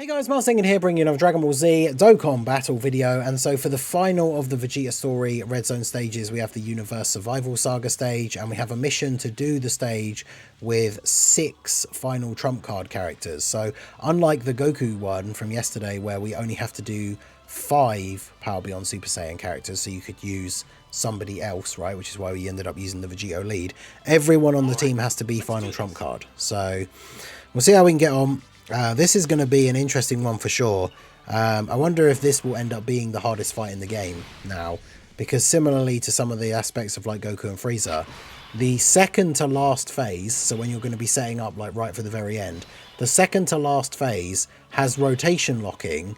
Hey guys, Martin here bringing you another Dragon Ball Z Dokkan battle video, and so for the final of the Vegeta story Red Zone stages we have the Universe Survival Saga stage, and we have a mission to do the stage with 6 final trump card characters. So unlike the Goku one from yesterday where we only have to do 5 Power Beyond Super Saiyan characters, so you could use somebody else, right, which is why we ended up using the Vegeta lead. Everyone on the team has to be final trump card, so we'll see how we can get on. This is going to be an interesting one for sure. I wonder if this will end up being the hardest fight in the game now, because similarly to some of the aspects of like Goku and Frieza, the second to last phase, so when you're going to be setting up like right for the very end, the second to last phase has rotation locking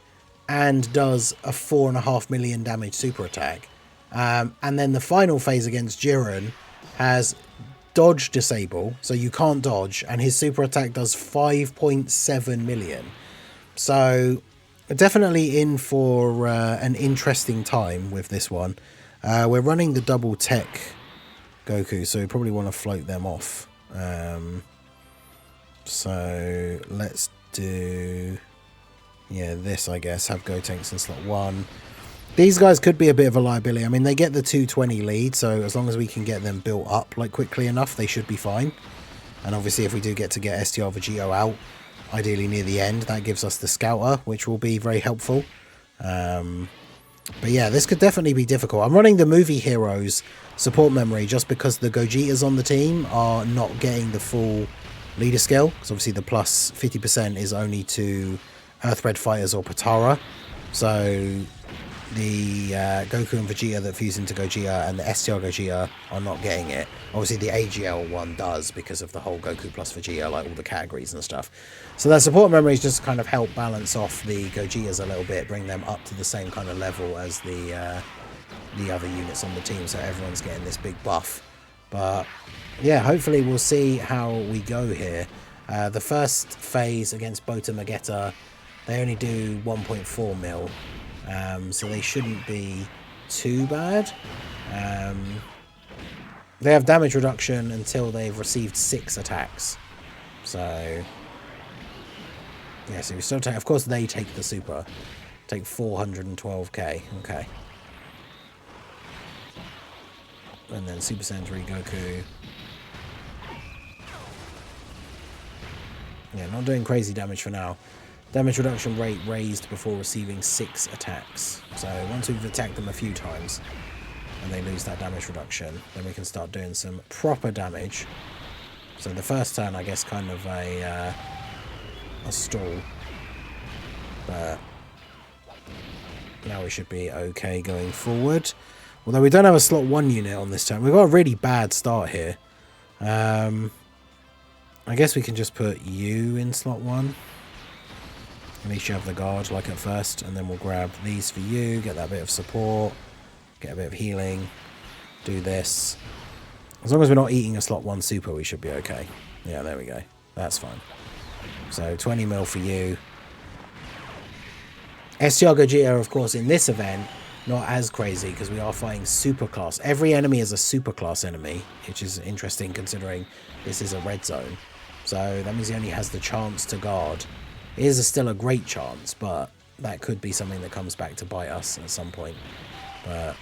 and does a 4.5 million damage super attack, and then the final phase against Jiren has dodge disable, so you can't dodge, and his super attack does 5.7 million. So definitely in for an interesting time with this one. We're running the double tech Goku, so we probably want to float them off. So let's do this, I guess. Have Gotenks in slot 1. These guys could be a bit of a liability. I mean, they get the 220 lead, so as long as we can get them built up like quickly enough, they should be fine. And obviously, if we do get STR Vegeta out, ideally near the end, that gives us the Scouter, which will be very helpful. But yeah, this could definitely be difficult. I'm running the movie heroes support memory just because the Gogetas on the team are not getting the full leader skill. Because obviously the plus 50% is only to Earthbred Fighters or Potara. So the Goku and Vegeta that fuse into Gogeta and the STR Gogeta are not getting it. Obviously the AGL one does because of the whole Goku plus Vegeta, like all the categories and stuff. So that support memories just kind of help balance off the Gogetas a little bit, bring them up to the same kind of level as the other units on the team, so everyone's getting this big buff. But yeah, hopefully we'll see how we go here. The first phase against Bota Magetta, they only do 1.4 mil. So they shouldn't be too bad. They have damage reduction until they've received 6 attacks. So yeah, so we still take, of course they take the super. Take 412k, okay. And then Super Saiyan 3 Goku. Yeah, not doing crazy damage for now. Damage reduction rate raised before receiving 6 attacks. So once we've attacked them a few times and they lose that damage reduction, then we can start doing some proper damage. So the first turn, I guess, kind of a stall. But now we should be okay going forward. Although we don't have a slot 1 unit on this turn. We've got a really bad start here. I guess we can just put you in slot 1. At least you have the guard like at first, and then we'll grab these for you, get that bit of support, get a bit of healing, do this. As long as we're not eating a slot 1 super, we should be okay. Yeah, there we go. That's fine. So 20 mil for you. STR Gogeta, of course, in this event, not as crazy because we are fighting super class. Every enemy is a super class enemy, which is interesting considering this is a red zone. So that means he only has the chance to guard. It is still a great chance, but that could be something that comes back to bite us at some point. But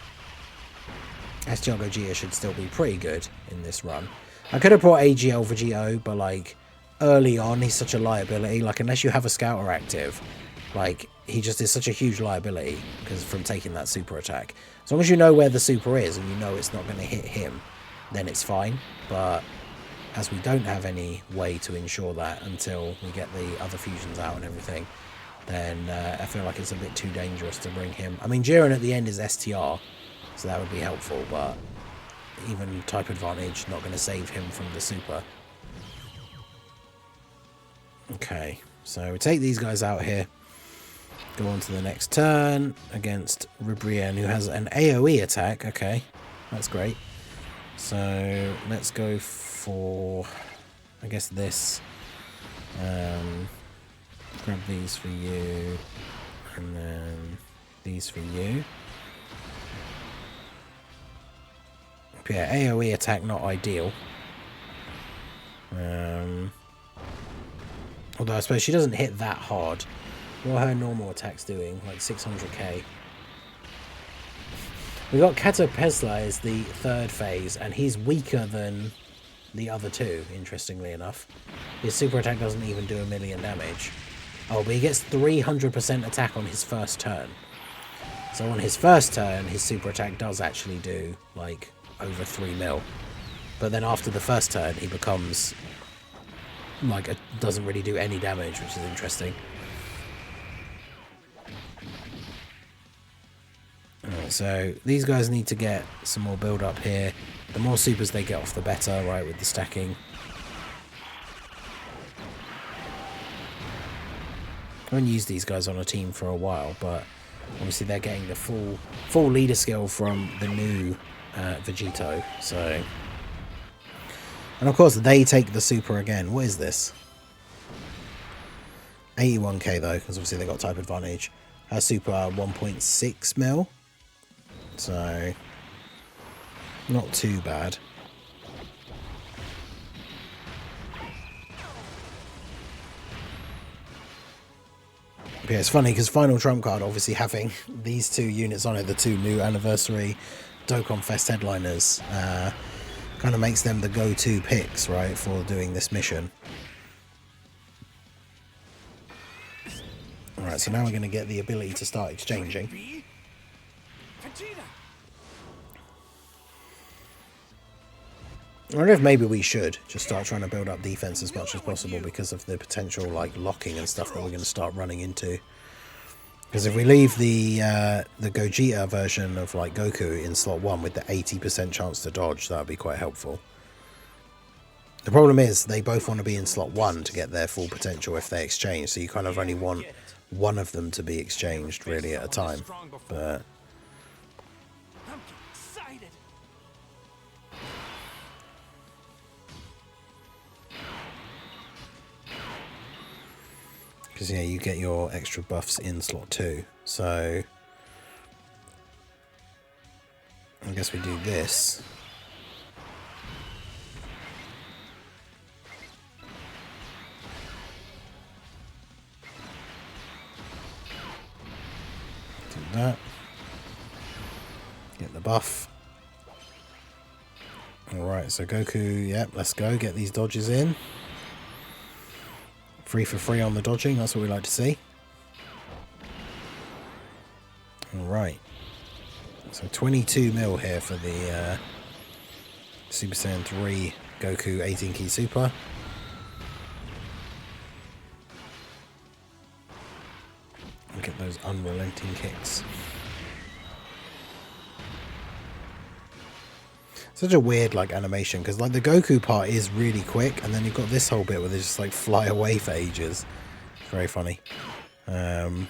STR Gogeta should still be pretty good in this run. I could have brought AGL Vegeta, but like early on, he's such a liability. Like unless you have a Scouter active, like he just is such a huge liability because from taking that super attack. As long as you know where the super is and you know it's not going to hit him, then it's fine. But as we don't have any way to ensure that until we get the other fusions out and everything, then I feel like it's a bit too dangerous to bring him. I mean, Jiren at the end is STR, so that would be helpful, but even type advantage, not going to save him from the super. Okay, so we take these guys out here, go on to the next turn against Ribrian, who has an AoE attack. Okay, that's great. So let's go for, I guess, this. Grab these for you, and then these for you. Yeah, AoE attack not ideal. Although I suppose she doesn't hit that hard. What are her normal attacks doing? Like 600k. We got Caulifla as the third phase, and he's weaker than the other two, interestingly enough. His super attack doesn't even do 1,000,000 damage. Oh, but he gets 300% attack on his first turn. So on his first turn, his super attack does actually do, like, over 3 mil. But then after the first turn, he becomes, like, doesn't really do any damage, which is interesting. Alright, so these guys need to get some more build up here. The more supers they get off, the better, right, with the stacking. I haven't used these guys on a team for a while, but obviously they're getting the full leader skill from the new Vegeta, so... And of course they take the super again. What is this? 81k though, because obviously they got type advantage. Her super 1.6 mil. So, not too bad. But yeah, it's funny because Final Trump Card obviously having these two units on it, the two new anniversary Dokkan Fest headliners, kind of makes them the go-to picks, right, for doing this mission. Alright, so now we're going to get the ability to start exchanging. I wonder if maybe we should just start trying to build up defense as much as possible because of the potential like locking and stuff that we're going to start running into. Because if we leave the Gogeta version of like Goku in slot 1 with the 80% chance to dodge, that would be quite helpful. The problem is they both want to be in slot 1 to get their full potential if they exchange, so you kind of only want one of them to be exchanged really at a time. But because yeah, you get your extra buffs in slot 2, so I guess we do this. Do that. Get the buff. Alright, so Goku, yep, let's go, get these dodges in. 3 for 3 on the dodging, that's what we like to see. Alright. So 22 mil here for the Super Saiyan 3 Goku 18 key super. And get those unrelenting kicks. Such a weird like animation because like the Goku part is really quick, and then you've got this whole bit where they just like fly away for ages. It's very funny. Look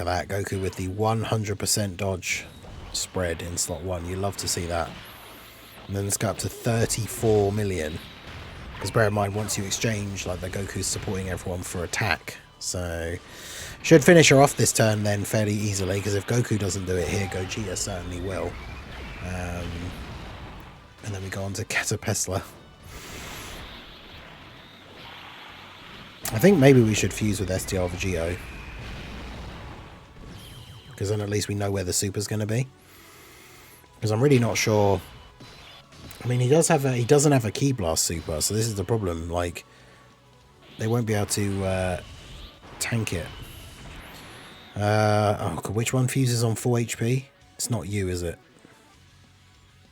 at that, Goku with the 100% dodge spread in slot 1. You love to see that. And then let's go up to 34 million. Because bear in mind, once you exchange, like the Goku's supporting everyone for attack. So should finish her off this turn then fairly easily, because if Goku doesn't do it here, Gogeta certainly will. And then we go on to Caulifla. I think maybe we should fuse with STR Vegeta, because then at least we know where the super's going to be. Because I'm really not sure. I mean, he doesn't have a Ki Blast super, so this is the problem. Like, they won't be able to tank it. Oh, which one fuses on full HP? It's not you, is it?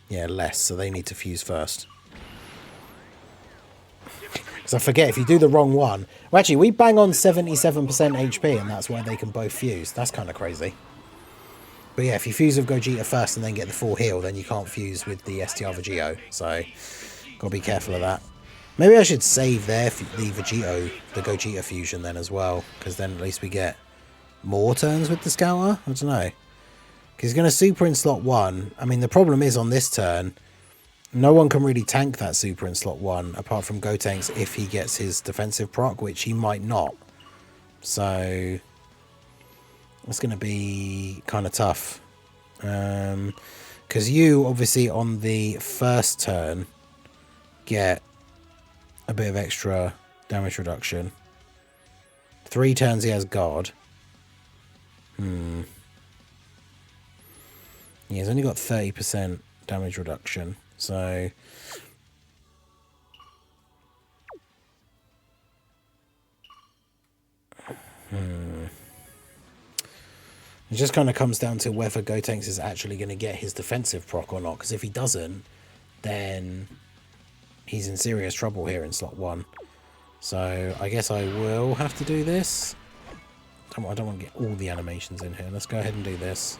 Yeah, less, so they need to fuse first. Because I forget, if you do the wrong one... Well, actually, we bang on 77% HP, and that's why they can both fuse. That's kind of crazy. But yeah, if you fuse with Gogeta first and then get the full heal, then you can't fuse with the STR Vegeta. So, gotta be careful of that. Maybe I should save the Gogeta fusion then as well, because then at least we get more turns with the Scouter? I don't know. Because he's going to super in slot 1. I mean, the problem is on this turn, no one can really tank that super in slot 1, apart from Gotenks if he gets his defensive proc, which he might not. So, it's going to be kind of tough. Because you, obviously, on the first turn, get a bit of extra damage reduction. 3 turns he has guard. Yeah, he's only got 30% damage reduction, so... It just kind of comes down to whether Gotenks is actually going to get his defensive proc or not, because if he doesn't, then he's in serious trouble here in slot 1. So I guess I will have to do this. I don't want to get all the animations in here. Let's go ahead and do this.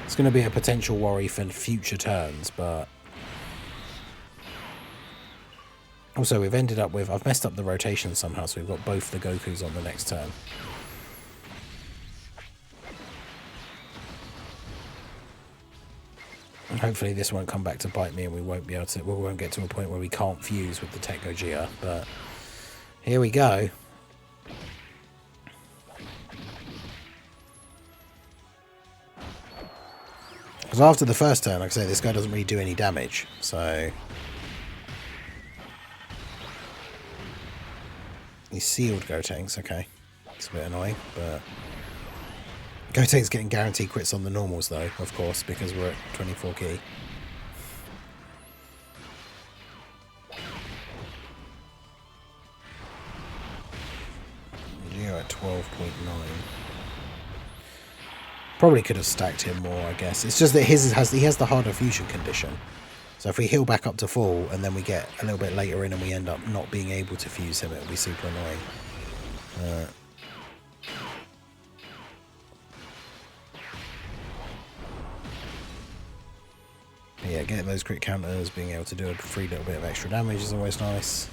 It's going to be a potential worry for future turns, but... Also, we've ended up with... I've messed up the rotation somehow, so we've got both the Gokus on the next turn. And hopefully this won't come back to bite me and we won't be able to... We won't get to a point where we can't fuse with the Tech Gogeta, but... Here we go. Because after the first turn, like I say, this guy doesn't really do any damage, so... He's sealed Gotenks, okay. It's a bit annoying, but... Gotenks getting guaranteed crits on the normals, though, of course, because we're at 24 key. You're at 12.9. Probably could have stacked him more, I guess. It's just that he has the harder fusion condition. So if we heal back up to full and then we get a little bit later in and we end up not being able to fuse him, it'll be super annoying. Yeah, getting those crit counters, being able to do a free little bit of extra damage is always nice.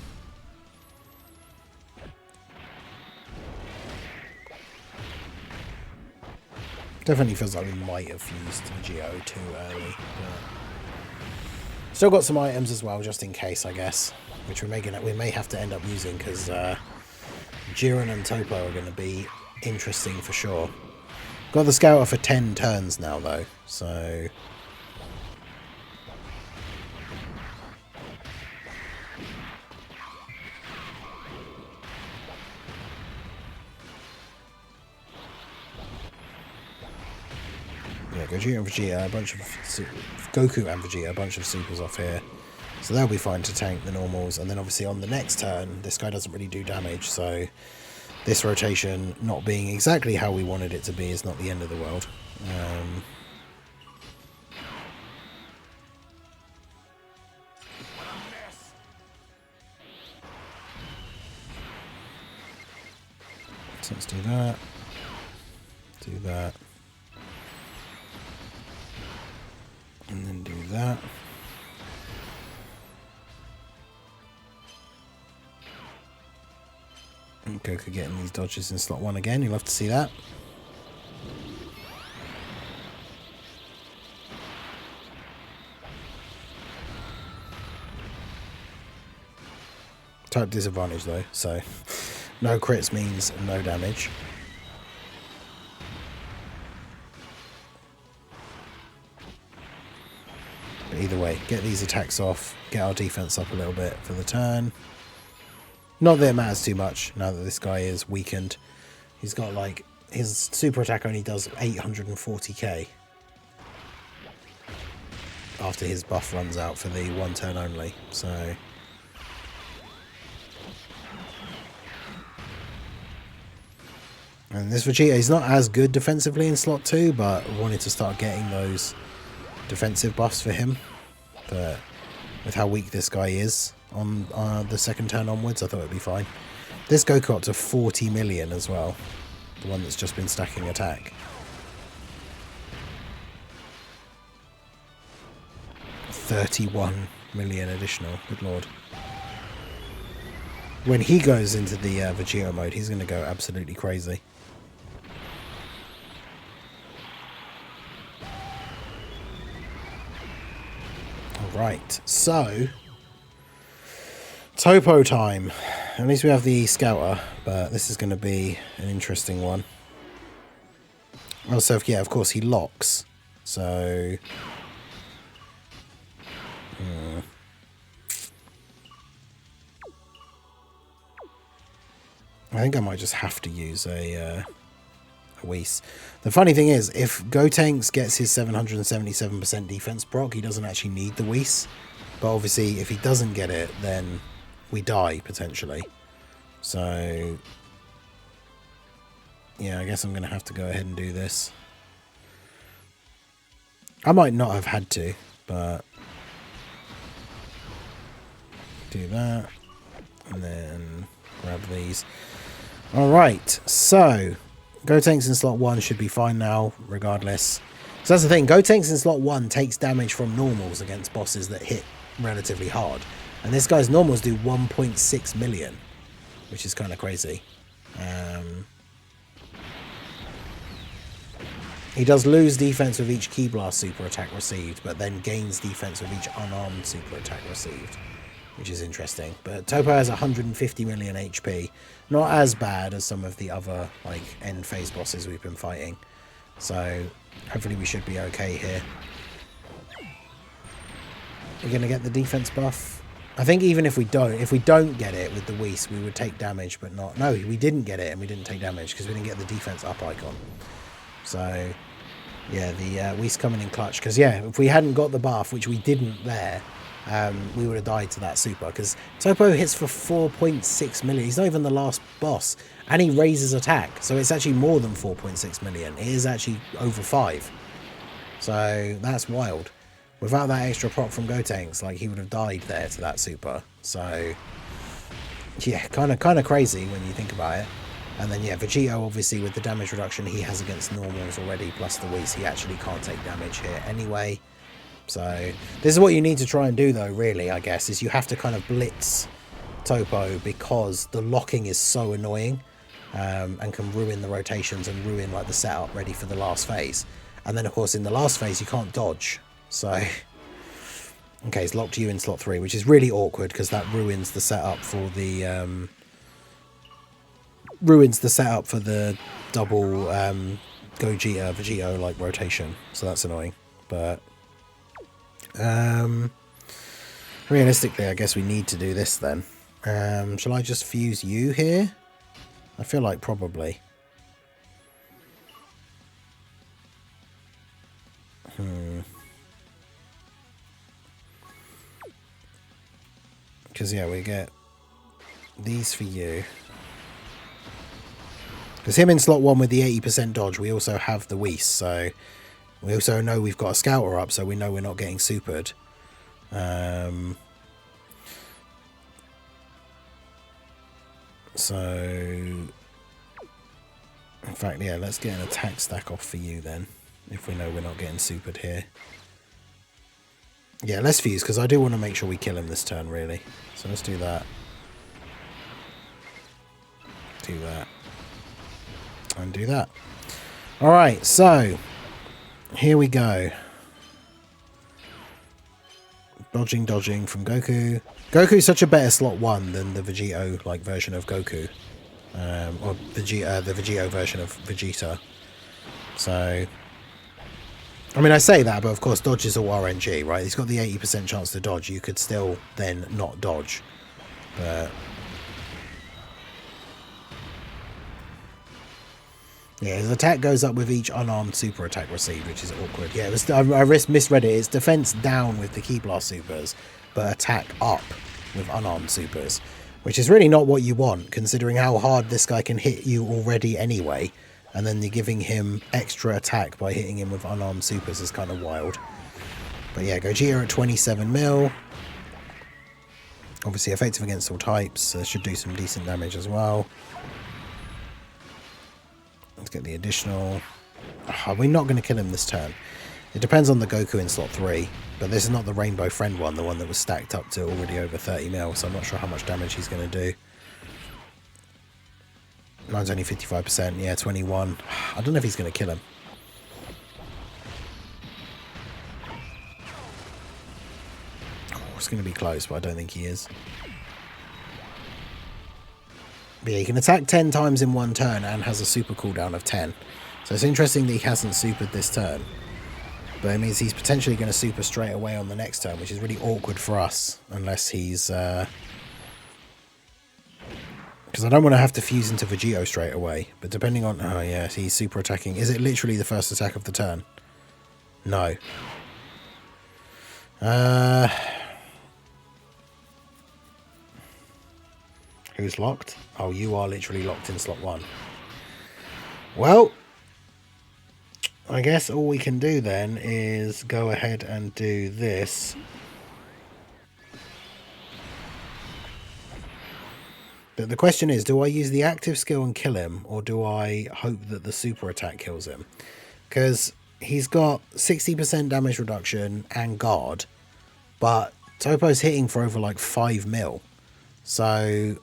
Definitely feels like we might have fused Geo too early, but still got some items as well, just in case, I guess, which we may have to end up using because Jiren and Toppo are going to be interesting for sure. Got the Scouter for 10 turns now, though, so... Yeah, Gogeta and Vegeta, a bunch of... Goku and Vegeta, a bunch of supers off here. So they'll be fine to tank the normals, and then obviously on the next turn, this guy doesn't really do damage, so this rotation not being exactly how we wanted it to be is not the end of the world. So let's do that. Do that. And then do that. And Goku getting these dodges in slot 1 again. You'll have to see that. Type disadvantage though, so no crits means no damage. But either way, get these attacks off, get our defense up a little bit for the turn. Not that it matters too much now that this guy is weakened. He's got like, his super attack only does 840k after his buff runs out for the 1 turn only, so... And this Vegeta, he's not as good defensively in slot 2, but I wanted to start getting those defensive buffs for him. But with how weak this guy is on the second turn onwards, I thought it'd be fine. This Goku up to 40 million as well. The one that's just been stacking attack. 31 million additional, good lord. When he goes into the Vegeta mode, he's going to go absolutely crazy. Alright, so... Toppo time. At least we have the Scouter, but this is going to be an interesting one. Also, yeah, of course, he locks. So... I think I might just have to use a Whis. The funny thing is, if Gotenks gets his 777% defense proc, he doesn't actually need the Whis. But obviously, if he doesn't get it, then we die, potentially. So, yeah, I guess I'm going to have to go ahead and do this. I might not have had to, but do that. And then grab these. Alright, so Gotenks in slot 1 should be fine now, regardless. So that's the thing, Gotenks in slot 1 takes damage from normals against bosses that hit relatively hard. And this guy's normals do 1.6 million, which is kind of crazy. He does lose defense with each Ki Blast super attack received, but then gains defense with each unarmed super attack received, which is interesting. But Toppo has 150 million HP. Not as bad as some of the other like end phase bosses we've been fighting. So hopefully we should be okay here. We're going to get the defense buff. I think even if we don't get it with the Whis, we would take damage, but not... No, we didn't get it and we didn't take damage because we didn't get the defense up icon. So, yeah, the Whis coming in clutch. Because, yeah, if we hadn't got the buff, which we didn't there, we would have died to that super. Because Toppo hits for 4.6 million. He's not even the last boss. And he raises attack. So it's actually more than 4.6 million. It is actually over 5. So that's wild. Without that extra proc from Gotenks, like, he would have died there to that super. So, yeah, kind of crazy when you think about it. And then, yeah, Vegeta, obviously, with the damage reduction he has against normals already, plus the Whis, he actually can't take damage here anyway. So, this is what you need to try and do, though, really, I guess, is you have to kind of blitz Toppo because the locking is so annoying and can ruin the rotations and ruin, like, the setup ready for the last phase. And then, of course, in the last phase, you can't dodge. So, okay, it's locked you in slot 3, which is really awkward because that ruins the setup for the double Gogeta Vegeta like rotation. So that's annoying. But realistically, I guess we need to do this then. Shall I just fuse you here? I feel like probably. Because, yeah, we get these for you. Because him in slot 1 with the 80% dodge, we also have the Whis, so we also know we've got a Scouter up, so we know we're not getting supered. So, in fact, yeah, let's get an attack stack off for you then, if we know we're not getting supered here. Yeah, let's fuse, because I do want to make sure we kill him this turn, really. So let's do that. Do that. And do that. Alright, so here we go. Dodging from Goku. Goku's such a better slot 1 than the Vegeta-like version of Goku. Or the Vegeta version of Vegeta. So... I mean, I say that, but of course dodge is all RNG, right? He's got the 80% chance to dodge. You could still then not dodge. But... yeah, his attack goes up with each unarmed super attack received, which is awkward. Yeah, I misread it. It's defense down with the Ki Blast supers, but attack up with unarmed supers. Which is really not what you want, considering how hard this guy can hit you already anyway. And then you're giving him extra attack by hitting him with unarmed supers is kind of wild. But yeah, Gogeta at 27 mil. Obviously effective against all types, so should do some decent damage as well. Let's get the additional... oh, we're not going to kill him this turn. It depends on the Goku in slot 3, but this is not the Rainbow Friend one, the one that was stacked up to already over 30 mil, so I'm not sure how much damage he's going to do. Mine's only 55%, yeah, 21. I don't know if he's going to kill him. Oh, it's going to be close, but I don't think he is. But yeah, he can attack 10 times in one turn and has a super cooldown of 10. So it's interesting that he hasn't supered this turn. But it means he's potentially going to super straight away on the next turn, which is really awkward for us, unless he's... because Because I don't want to have to fuse into Vegeta straight away. But depending on... Oh, yeah, he's super attacking. Is it literally the first attack of the turn? No. Who's locked? Oh, you are literally locked in slot 1. Well, I guess all we can do then is go ahead and do this. But the question is, do I use the active skill and kill him, or do I hope that the super attack kills him? Because he's got 60% damage reduction and guard, but Toppo's hitting for over like 5 mil. So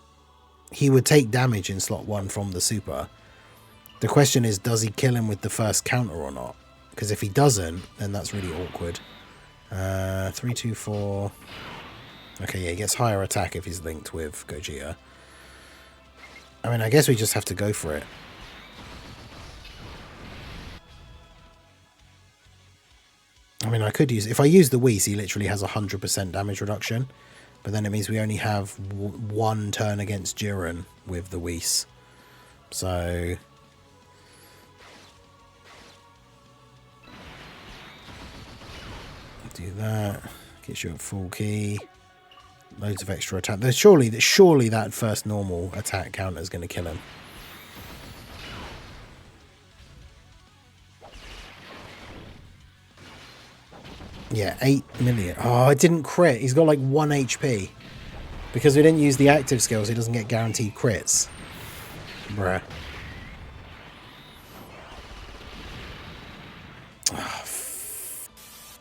he would take damage in slot 1 from the super. The question is, does he kill him with the first counter or not? Because if he doesn't, then that's really awkward. 3, 2, 4. Okay, yeah, he gets higher attack if he's linked with Gogeta. I mean, I guess we just have to go for it. I mean, I could use... If I use the Whis, he literally has 100% damage reduction. But then it means we only have one turn against Jiren with the Whis. So... do that. Gets you at full key. Loads of extra attack. There's surely that first normal attack counter is going to kill him. Yeah, 8 million. Oh, I didn't crit. He's got like 1 HP. Because we didn't use the active skills, he doesn't get guaranteed crits. Bruh.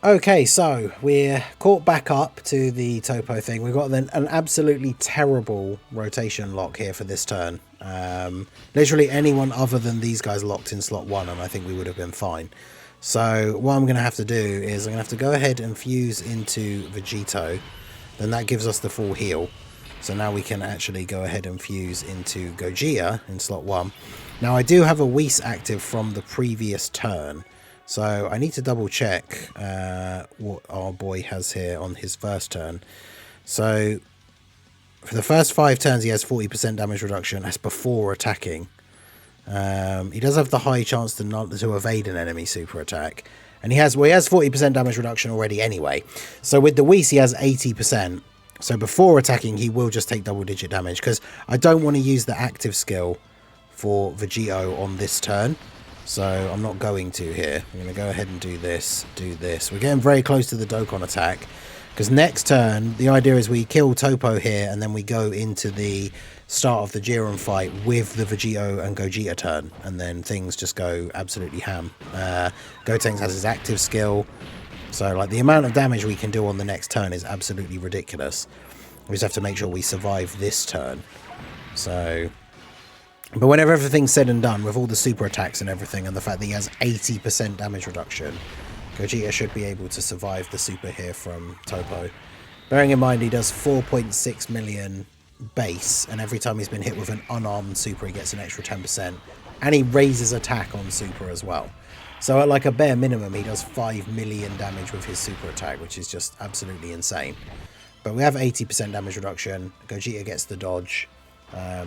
Okay, so we're caught back up to the Toppo thing. We've got an absolutely terrible rotation lock here for this turn. Literally anyone other than these guys locked in slot 1, and I think we would have been fine. So what I'm going to have to do is I'm going to have to go ahead and fuse into Vegeta. Then that gives us the full heal. So now we can actually go ahead and fuse into Gogeta in slot 1. Now I do have a Whis active from the previous turn. So I need to double check what our boy has here on his first turn. So for the first 5 turns he has 40% damage reduction. That's before attacking. He does have the high chance to evade an enemy super attack. And he has 40% damage reduction already anyway. So with the Whis he has 80%. So before attacking he will just take double digit damage. Because I don't want to use the active skill for Vegeta on this turn. So I'm not going to here. I'm going to go ahead and do this, We're getting very close to the Dokkan attack. Because next turn, the idea is we kill Toppo here, and then we go into the start of the Jiren fight with the Vegeta and Gogeta turn. And then things just go absolutely ham. Gotenks has his active skill. So like the amount of damage we can do on the next turn is absolutely ridiculous. We just have to make sure we survive this turn. So... But whenever everything's said and done, with all the super attacks and everything, and the fact that he has 80% damage reduction, Gogeta should be able to survive the super here from Toppo. Bearing in mind he does 4.6 million base, and every time he's been hit with an unarmed super he gets an extra 10%. And he raises attack on super as well. So at like a bare minimum he does 5 million damage with his super attack, which is just absolutely insane. But we have 80% damage reduction, Gogeta gets the dodge.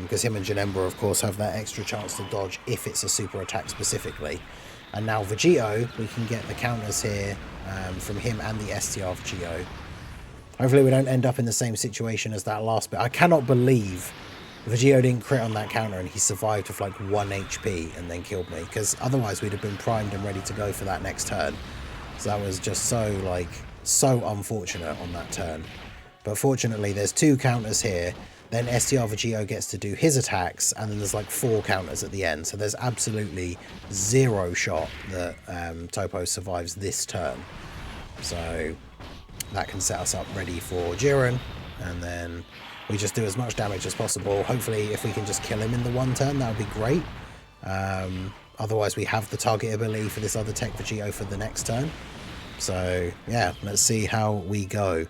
Because him and Janemba, of course, have that extra chance to dodge if it's a super attack specifically. And now Vegeta, we can get the counters here from him and the STR Vegeta. Hopefully we don't end up in the same situation as that last bit. I cannot believe Vegeta didn't crit on that counter and he survived with like 1 HP and then killed me. Because otherwise we'd have been primed and ready to go for that next turn. So that was just so unfortunate on that turn. But fortunately there's 2 counters here. Then STR Vegeta gets to do his attacks, and then there's like 4 counters at the end. So there's absolutely 0 shot that Toppo survives this turn. So that can set us up ready for Jiren, and then we just do as much damage as possible. Hopefully if we can just kill him in the 1 turn, that would be great. Otherwise we have the target ability for this other tech Vegeta for the next turn. So yeah, let's see how we go.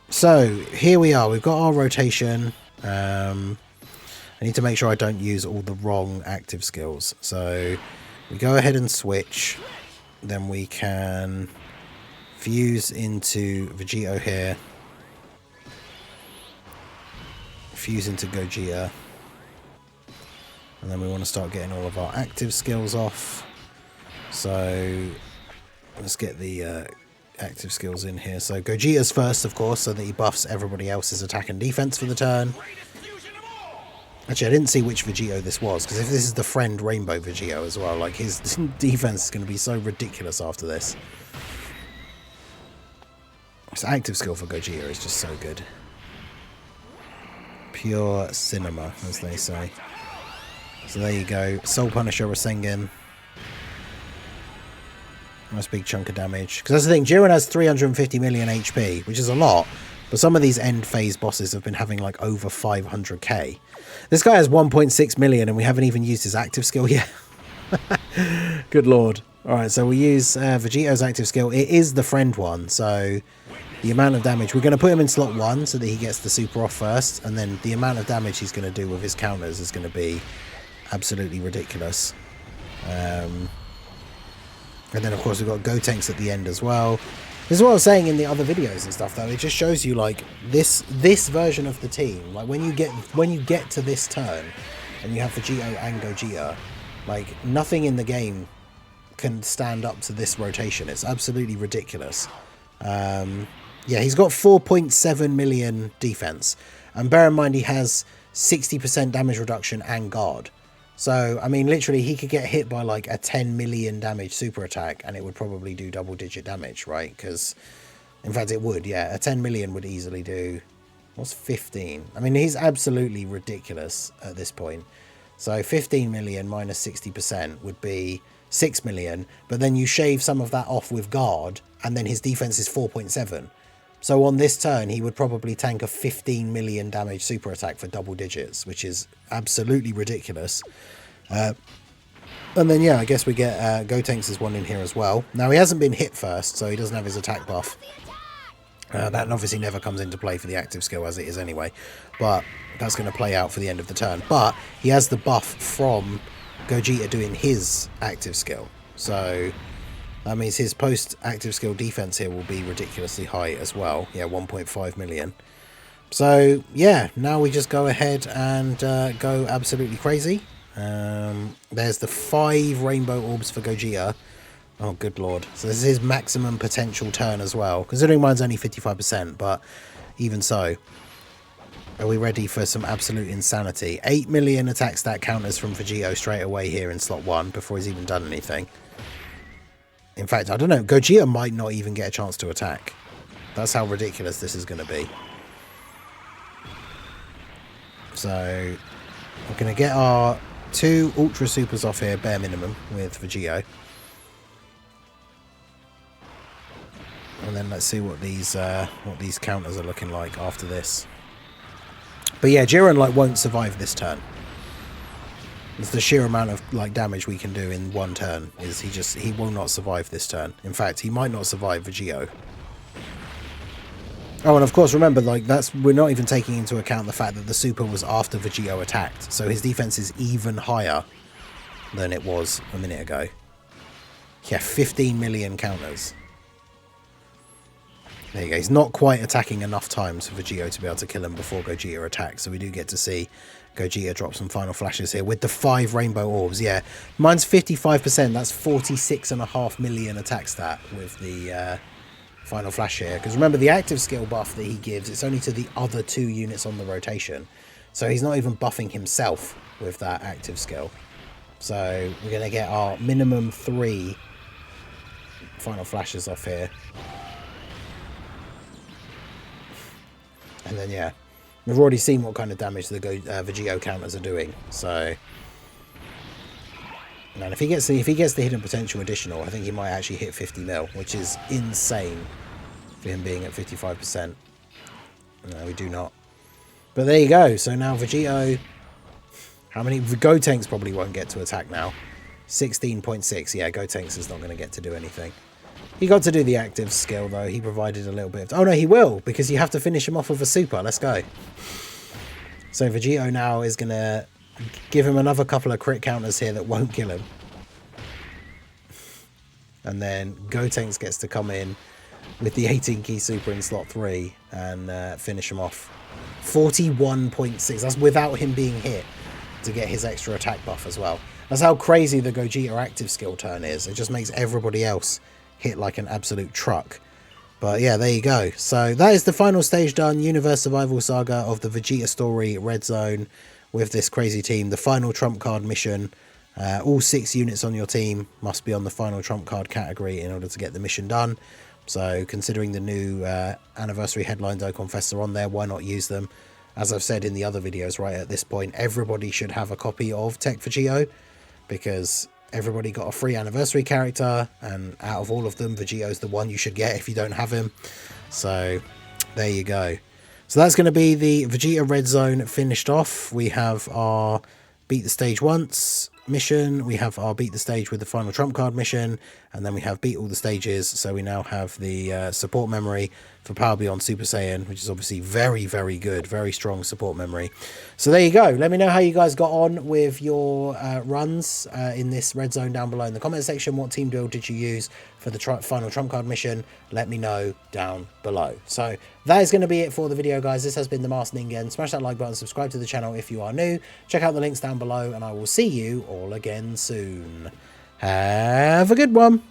So here we are, we've got our rotation. I need to make sure I don't use all the wrong active skills. So we go ahead and switch, then we can fuse into Vegeta here. fuse into Gogeta. And then we want to start getting all of our active skills off. So let's get the active skills in here. So Gogeta's first, of course, so that he buffs everybody else's attack and defense for the turn. Actually, I didn't see which Vegeta this was, because if this is the friend Rainbow Vegeta as well, like his defense is going to be so ridiculous after this. This active skill for Gogeta is just so good. Pure cinema, as they say. So there you go. Soul Punisher Rasengan. Nice big chunk of damage. Because that's the thing, Jiren has 350 million HP, which is a lot. But some of these end phase bosses have been having like over 500k. This guy has 1.6 million and we haven't even used his active skill yet. Good lord. Alright, so we use Vegeta's active skill. It is the friend one, so the amount of damage, we're going to put him in slot 1 so that he gets the super off first, and then the amount of damage he's going to do with his counters is going to be absolutely ridiculous. And then of course we've got Gotenks at the end as well. This is what I was saying in the other videos and stuff, though. It just shows you like this version of the team, like when you get to this turn and you have Vegeta and Gogeta, like nothing in the game can stand up to this rotation. It's absolutely ridiculous. Yeah, he's got 4.7 million defense, and bear in mind he has 60% damage reduction and guard. So, I mean, literally, he could get hit by, like, a 10 million damage super attack, and it would probably do double-digit damage, right? Because, in fact, it would, yeah. A 10 million would easily do... What's 15? I mean, he's absolutely ridiculous at this point. So, 15 million minus 60% would be 6 million, but then you shave some of that off with guard, and then his defense is 4.7. So, on this turn, he would probably tank a 15 million damage super attack for double digits, which is absolutely ridiculous. And then, yeah, I guess we get Gotenks' one in here as well. Now, he hasn't been hit first, so he doesn't have his attack buff. That obviously never comes into play for the active skill as it is anyway. But that's going to play out for the end of the turn. But he has the buff from Gogeta doing his active skill. So that means his post-active skill defense here will be ridiculously high as well. Yeah, 1.5 million. So, yeah, now we just go ahead and go absolutely crazy. There's the 5 rainbow orbs for Gogeta. Oh, good lord. So this is his maximum potential turn as well. Considering mine's only 55%, but even so. Are we ready for some absolute insanity? 8 million attack stat counters from Vegeta straight away here in slot 1 before he's even done anything. In fact, I don't know. Gogeta might not even get a chance to attack. That's how ridiculous this is going to be. So, we're going to get our 2 Ultra Supers off here, bare minimum, with Vegeta. And then let's see what these counters are looking like after this. But yeah, Jiren like won't survive this turn. It's the sheer amount of like damage we can do in one turn. Is he will not survive this turn. In fact, he might not survive Vegeta. Oh, and of course, remember, like we're not even taking into account the fact that the super was after Vegeta attacked, so his defense is even higher than it was a minute ago. Yeah, 15 million counters. There you go. He's not quite attacking enough times for Vegeta to be able to kill him before Gogeta attacks, so we do get to see Gogeta drop some final flashes here with the 5 rainbow orbs. Yeah, mine's 55%. That's 46.5 million attack stat with the final flash here. Because remember, the active skill buff that he gives, it's only to the other 2 units on the rotation. So he's not even buffing himself with that active skill. So we're going to get our minimum 3 final flashes off here. And then, yeah, we've already seen what kind of damage the Vegeta counters are doing. So, and if he gets the hidden potential additional, I think he might actually hit 50 mil, which is insane for him being at 55%. No, we do not. But there you go. So now Vegeta, how many? Gotenks probably won't get to attack now. 16.6. Yeah, Gotenks is not going to get to do anything. He got to do the active skill, though. He provided a little bit of... Oh, no, he will, because you have to finish him off with a super. Let's go. So Vegeta now is going to give him another couple of crit counters here that won't kill him. And then Gotenks gets to come in with the 18 key super in slot 3 and finish him off 41.6. That's without him being hit to get his extra attack buff as well. That's how crazy the Gogeta active skill turn is. It just makes everybody else hit like an absolute truck. But yeah, there you go. So that is the final stage done. Universe Survival Saga of the Vegeta Story Red Zone with this crazy team. The final trump card mission. All 6 units on your team must be on the final trump card category in order to get the mission done. So considering the new anniversary headline Dokkan Fests are on there, why not use them? As I've said in the other videos, right at this point, everybody should have a copy of Tech Vegito, because everybody got a free anniversary character, and out of all of them, Vegito's the one you should get if you don't have him. So there you go. So that's going to be the Vegeta Red Zone finished off. We have our beat the stage once mission, we have our beat the stage with the final trump card mission, and then we have beat all the stages. So we now have the support memory for Power Beyond Super Saiyan, which is obviously very, very good, very strong support memory. So there you go. Let me know how you guys got on with your runs in this red zone down below in the comment section. What team build did you use for the final trump card mission? Let me know down below. So that is going to be it for the video, guys. This has been the Masked Ningen. Smash that like button, subscribe to the channel if you are new, check out the links down below, and I will see you all again soon. Have a good one.